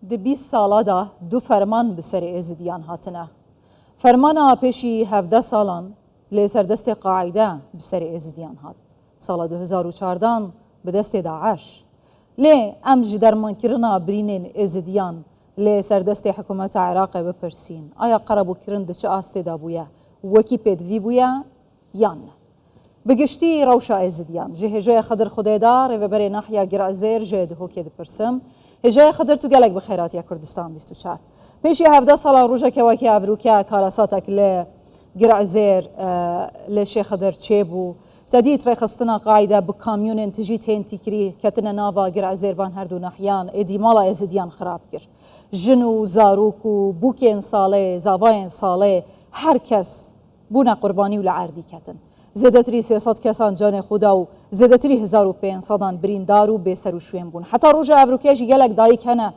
د 20 سالا دا دو فرمان بسر ازدیان هاتنه. فرمانا پیشی 17 سالان لی سردست قاعده بسر ازدیان هات. سال 2014 به دست داعش. لی امج درمان کرنا برینین ازدیان لی سردست حکومت عراق بپرسین. آیا قربو کرن ده چه آسته دا بویا؟ وکی پیدوی بویا؟ یان بگشتی روشا ازدیان. جه هجای خدر خدایدار و بری ناحیه گرازیر جه دهو که دپرسم. هجای خدر تو گلک بخیرات یا کردستان 24. پیشی 17 سال روزا که واکی افروکیا کاراساتک لی گرازیر لی شیخ خدر چه بو تدیت رخصتنا قاعده بکامیون تجی تین تکری کتنا ناوا گرازیر وان هر دو ناحیان ادی مالا ازدیان خراب کر. جنو زاروکو بوکین ساله زاواین ساله هر کس بونا قربانی و لعردی کتن. زدتری 300 کسان جان خدا و زدتری 1500 بریندار و بسر و شویم بون. حتی روز افروکیش گلک دایی کنه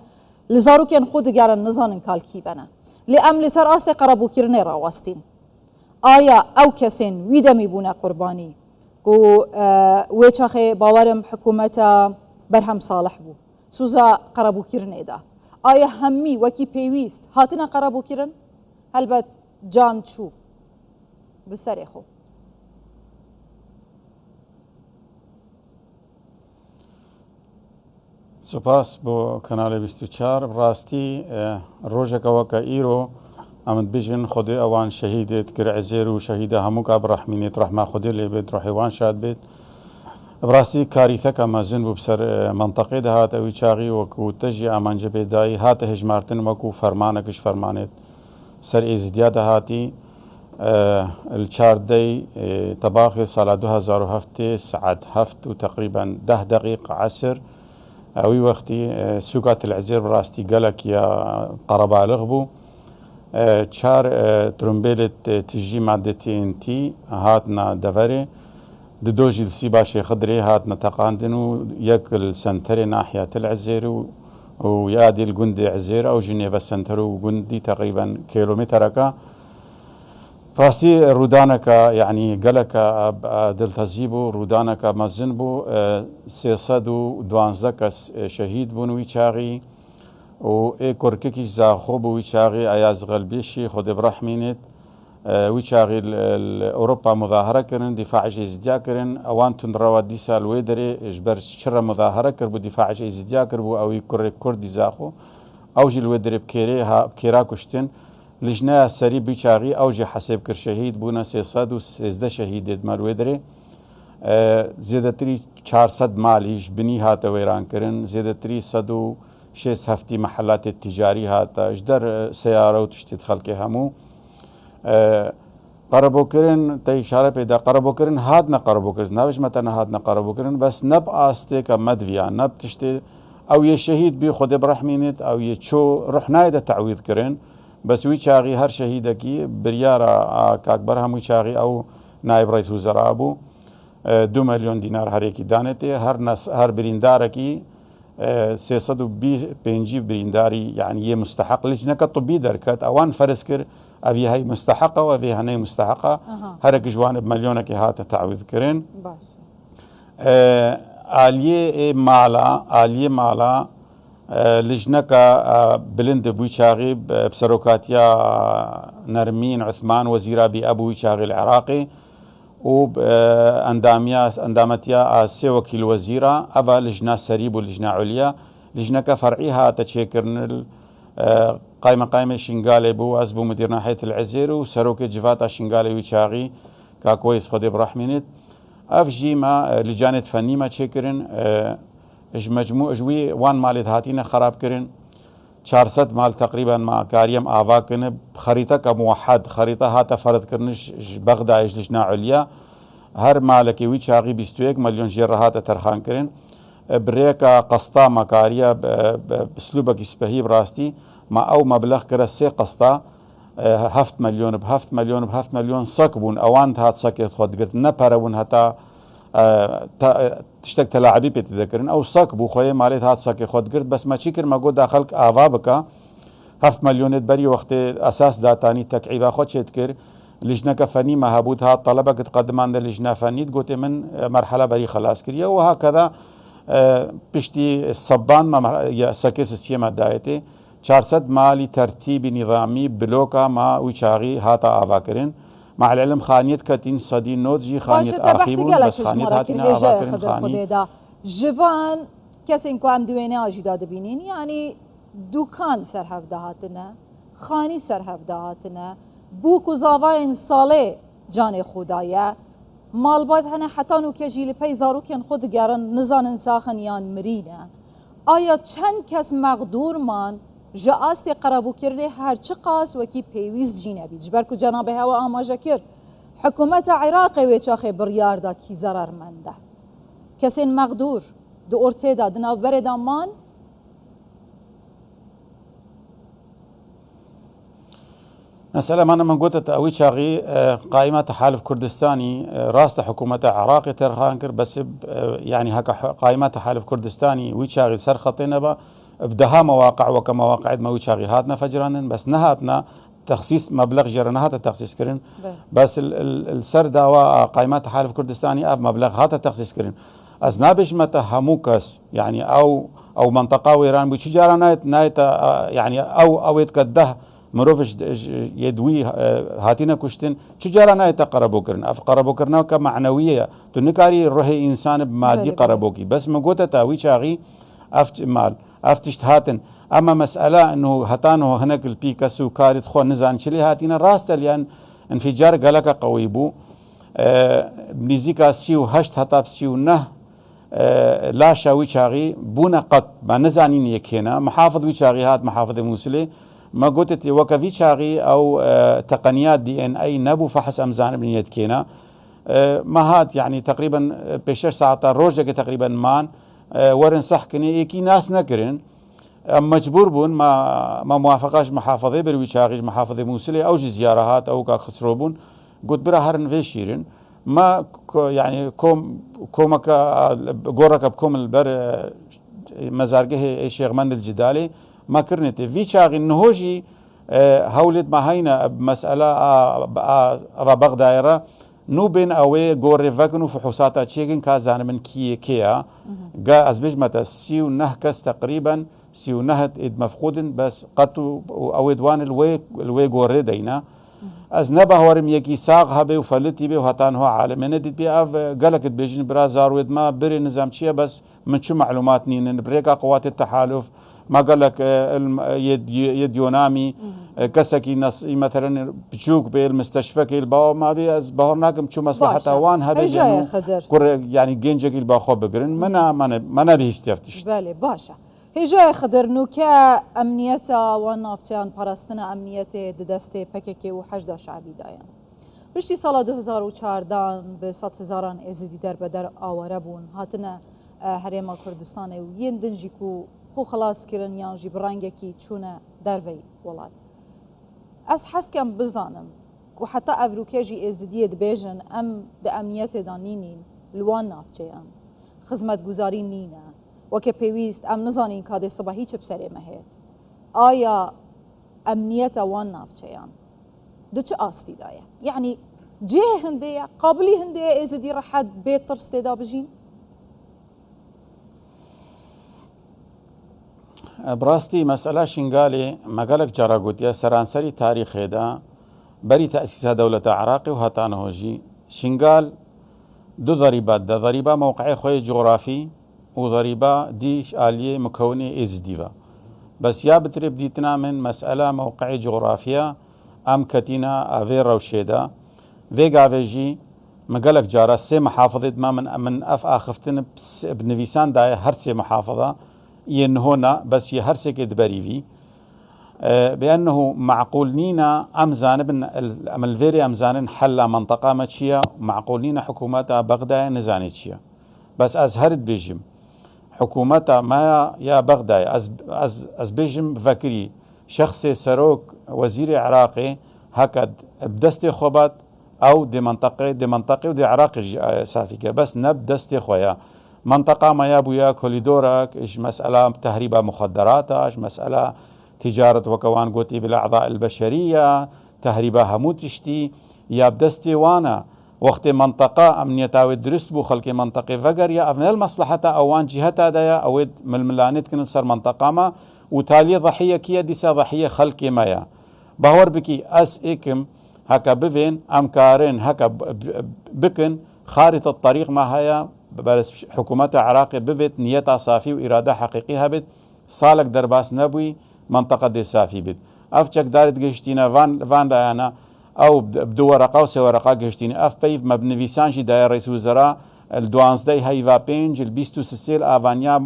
لزاروکین خود گرن نزانن کالکی بنا. لی ام لسر آست قربو کرنه راوستین. آیا او کسین ویدمی بونا قربانی کو ویچاخه باورم حکومت برهم صالح بو. سوزا قربو کرنه دا. آیا همی وکی پیویست هاتنا قربو کرن؟ هلبت جان چو بسر خو. سپاس بو کانال 24 راستی روزک وکا ایرو امد بیجن خود اوان شهیدت گرعزیر و شهید هموک ابراهیمینت رحمه خود لیبید روحیوان شاد بید براستی کاریثه که مازن بو بسر منطقه ده هات اوی چاقی وکو تجی امانجه بیدایی هات هجمارتن وکو فرمانکش فرمانت سر ازدیا ده هاتی الچاردي طباخي صلاة 2007 ساعة هفت وتقريبا 10 دقيقة عسر اوي وقتي سوقات العزير براستي قالك يا قربا لغبو چار ترومبيلة تجي مادتين تي هاتنا دفري ددوجي السيبا شي خضري هاتنا تقاندنو يكل سنتري ناحية العزير ويادي الجندي عزير او جنيفا سنتر وجندي تقريبا كيلومتركا فاسي رودانك يعني قالك دلتزيبو رودانك مزنبو سيصدو دوانزكس شهيد بون ويشاغي و اي كوركيكي زاخوب ويشاغي اياز غلبيشي خود برحمينت ويشاغي اوروبا مظاهره كرن دفاع ازديا كرن اوان تنروا ديسا الويدري اجبر شر مظاهره كربو دفاع ازديا كربو او كردي زاخو اوجي الويدري بكيرا كشتن لجنه سري بيشاغي اوجي حسب كر شهيد بونا 313 شهيد مالويدري زيادتري 400 ماليش بني هات ويران كرن زيادتري 106 هفتي محلات التجاري هات اجدر سياره وتشتت خلقي همو قربو كرن تا اشاره پیدا قربو كرن هادنا قربو كرن ناوش متنا هادنا قربو كرن بس نب آسته كمدويا نب تشتي او يشهيد بي خود برحمينت او يشو رحنا يدا تعويض كرن بس ويشاغي هر شهيدكي بريارة كاكبر هم ويشاغي او نائب رئيس وزراء ابو 2 مليون دينار هريكي دانتي هر برينداركي 325 برينداري يعني يه مستحق لجنة كطبي دركات اوان فرسكر افي هاي مستحقة وافي هناي مستحقة هرك جوانب مليونك هات تعويض كرين آلية مالا لجنك بلند بويشاغي بسروكاتيا نرمين عثمان وزيرا بأبو شاغي العراقي وأندامتيا آسي وكيل وزيرا أبا لجنة سريب ولجنة عليا لجنك فرعيها تشيكرن قائمة شنغالي بو أزبو مدير ناحية العزير وسروكي جفاتا شنغالي ويشاغي كاكويس خدي برحمينت أفجي ما لجانة فني ما تشيكرن مجموع جوي وان مالت هاتينا خراب كرن 400 مال تقريبا مع كاريم آفا كن خريطة كموحد خريطة هاتا فرد كرنش بغدا لجنة عليا هر مالكي ويشاغي 21 مليون جير هاتا ترخان كرن بريكا قسطا مكاريا بسلوبك يسبهي براستي ما او مبلغ كرا 3 قسطا 7 مليون ب 7 مليون ب 7 مليون سكبون اوان هات سكت خود قلت نبرون هتا تشتك تلاعبي بيتذكرن او ساك بو خويا ماليت هات ساكي خود قرد بس ما تشكر ما قد داخلك آفا بكا 7 مليون بري وقت اساس داتاني تكعيبا خود شتكر لجنة فني ما هبوت هات طلبة قد قدمان لجنة فني قلت من مرحلة بري خلاص كريا وهكذا پشتی الصبان ما یا سکس سیما دایته 400 مالی ترتیب نظامی بلوکا ما ویچاغی هاتا آواکرین مع العلم خانیت کتین صدی نوت جی خانیت آخی بون بس خانیت هاتینا آواکرین خانی جوان کسی که هم دوینه آجی داده بینین یعنی دوکان سر هفته هاتنه خانی سر هفته هاتنه بوک و زاوین ساله جان خدایه مالبات هنه حتی نو که جیل پی زاروکین خود گرن نزانن ساخن یان مرینه آیا چند کس مقدور من جا آست قرابو کرده هر چه قاس وکی پیویز جینه بید جبر که جناب هوا آماجه کرد حکومت عراق ویچاخه بریار دا کی ضرر منده کسین مقدور دو ارته دا دناو برده من مسألة من قلت تأوي شاغي قائمة تحالف كردستاني راست حكومة عراقي ترخانكر بس يعني هكا قائمة تحالف كردستاني ويشاغي سر خطينا با بدها مواقع وكمواقع ما ويشاغي هاتنا فجران بس نهاتنا تخصيص مبلغ جرنا هذا التخصيص كرين بس السر دعوة قائمة تحالف كردستاني مبلغ هذا التخصيص كرين أزنابش متى هموكس يعني أو منطقة وإيران بيشي جارنا نايت يعني أو يتكده مروفش يدوي هاتينا كشتن چجارا نايتا قربو كرن اف قربو كرنا كمعنويه تنكاري روح انسان بمادي قربوكي بس مقوتا تاوي شاغي اف مال افتشت هاتن اما مساله انه هتانو هناك البيكاسو كارت خو نزان شلي هاتينا راست لان انفجار غلق قوي بو بنزيكا سيو هشت هتاب سيو نه لا شاوي شاغي بونا قط ما نزانين يكينا محافظ ويشاغي هات محافظ موصلي ما قلت وكفي شاغي أو تقنيات DNA نبو فحص أمزان بنيت كينا ما هات يعني تقريبا بشش ساعات روجة تقريبا مان ورن صح كني إيكي ناس نكرن مجبور بون ما موافقاش محافظة بروي شاغي محافظة موصلة أو زيارات أو كخسروبون قلت برا هرن في شيرن ما يعني كومك جورك بكم البر مزارجه الشيخ مند الجدالي ما كرنتي في شاغي النهوجي هولد ما هينا بمسألة أبا بغدايرة نو بين أوي غوري فاكنو فحوصاتا تشيغن كازان من كيا جا أزبج متى سيو نهكس تقريبا سيو نهت إد مفقودن بس قطو أو إدوان الوي غوري دينا از نبه ورم یکی ساق هبه و فلتی به و هتان هو عالمینه دید بی اف قلقت بيجن برا زاروید ما بري نظام چیه بس من شو معلومات نين بريكا قوات التحالف ما قالك يد يونامي كسكي نص مثلا بتشوك بالمستشفى كي الباو ما بي از بهرناكم شو مصلحة وان هبه يعني جنجك الباخو بقرن منا بيستفتش بالي باشا هجای خضر نوکه امنیت و نافچان پرستن امنیت دست پککی و 18 شعبی دایم. بشتی سال 2014 به 100,000 ازدی در بدر آواره بون هاتنه حریم کردستان و ین دنجی کو خو خلاص کرن یانجی برانگه کی چونه دروی ولاد. از حسکم بزانم و حتی افروکیجی ازدی دبیجن د امنیت دانینین لوان نافچیان خدمت گزاری نینه. وكي بيويست ام نزانين كادي صباحي چه بسري مهد آيا امنيت وان نافچيان دو چه آستي دايا يعني جه هندية قابلي هندية ازدي رحد بيت ترستي دا بجين براستي مسألة شنغالي مقالك جارا قوتيا سرانسري تاريخي دا بري تأسيسها دولة عراقي وهاتانهوجي شنغال دو ضريبات دا ضريبة موقعي خوي جغرافي وضريبة ديش آلية مكونة إزديفا بس يا بتريب ديتنا من مسألة موقعي جغرافيا أم كتينا أفي روشيدا فيغا فيجي مقالك جارة سي محافظة ما من أف آخفتن بنفيسان داي هر سي محافظة ينهونا بس هر سي كدبري في بأنه معقول نينا أمزان الفيري أمزان حل منطقة ماتشيا معقول نينا حكوماتها بغداد نزاني تشيا بس أزهرت بيجم حكومتها ما يا بغداد از بيجم بفكري شخص سروك وزير عراقي هكذا بدستي خبط او دي منطقه ودي عراقي سافيكه بس نب دستي خويا منطقه ما يابويا كوليدورك ايش مساله تهريب مخدرات ايش مساله تجاره وكوان قوتي بالاعضاء البشريه تهريبها هموتشتي يا بدستي وانا وقت منطقة أمنية درست بو خلق منطقة فقر يا أفنى المصلحة أوان جهة دايا أود ململانت كن سر منطقة ما وتالي ضحية كيا ديسا ضحية خلق مايا باور بكي أس إكم هكا بفين أمكارين هكا بكن خارطة الطريق ما هيا بس حكومة العراق بفت نيتها صافي وإرادة حقيقية بت صالك درباس نبوي منطقة دي صافي بت أفشك دارت جشتينا فان دايانا أو بدو ورقة وسي ورقة جشتيني أف بيف مبنفيسانجي داير رئيس وزراء الدوانزدي هيفا بينج البيستو سسيل آفانيا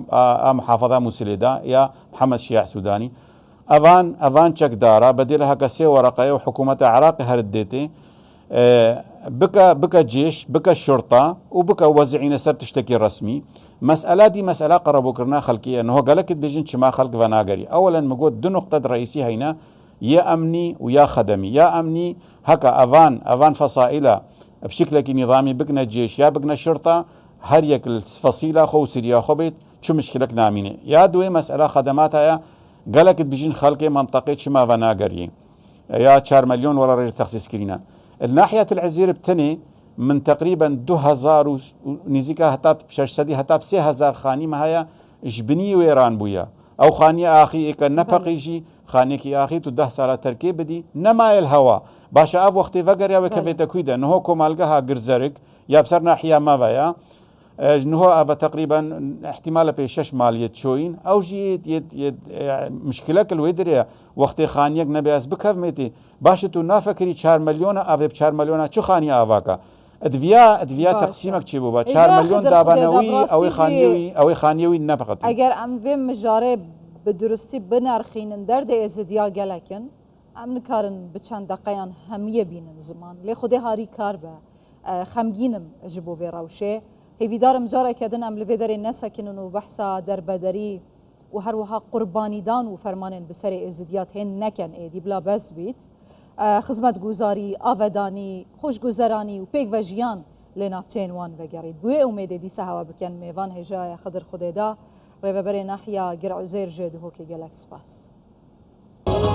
محافظة مسلدة يا محمد شياع سوداني أفان شك دارا بديلها كسي ورقة وحكومة العراق هرديتي بكا جيش بكا الشرطة وبكا وزعين سر تشتكي رسمي مسألة دي مسألة قربوا كرنا خلقية انه قالك بيجن شما خلق فناقري اولا مقود دو نقطة رئيسية هنا يا امني ويا خدمي يا امني هكا افان فصائلة بشكل نظامي بكنا جيش يا بكنا شرطة هر يك الفصيلة خو سريا خبيت شو مشكلك نامينة يا دوي مسألة خدماتها قالك بيجن خلقي منطقة شما فناقري يا 4 مليون ولا رجل تخصيص كرينا الناحية العزير بتني من تقريبا 2000 ونزيكا هتاب ششتدي هتاب 3000 خاني ما هي جبني ويران بويا او خاني اخي اك نفقيجي خانيكي اخي تو 10 ساعة تركيب بدي نما الهوا باشا اب وقت فقر يا وكفيتا كويدا انه كومالغها غرزرك يا بسر ناحية ما بيا انه ابا تقريبا احتمال بيشش مالية شوين او جيت يد مشكلة الويدريا وقت خانيك نبي اسبكها ميتي باش تو نافكري 4 مليون اب 4 مليون شو خاني افاكا ادفيا تقسيمك چی بو 4 مليون دابنوي او خانيوي نفقت اگر ام ویم مجاره بدرستی بنرخین درد ازدیا گلکن ام نکارن بچند دقیقان همیه بینن زمان لی خودی هاری کار به خمگینم جبو وی روشه هیویدارم جاره کدن ام لویدر نسکنن و بحثا دربدری و هر وها قربانی دان و فرمانن بسر ازدیات هن نکن ایدی بلا بس بیت خدمت گزاری آودانی خوشگذرانی و پیک و جیان لنافچین وان وگرید بوی امید دیسه هوا بکن میوان هجای خضر خوددا روی بر ناحیه گرع زیر جده که گلک سپاس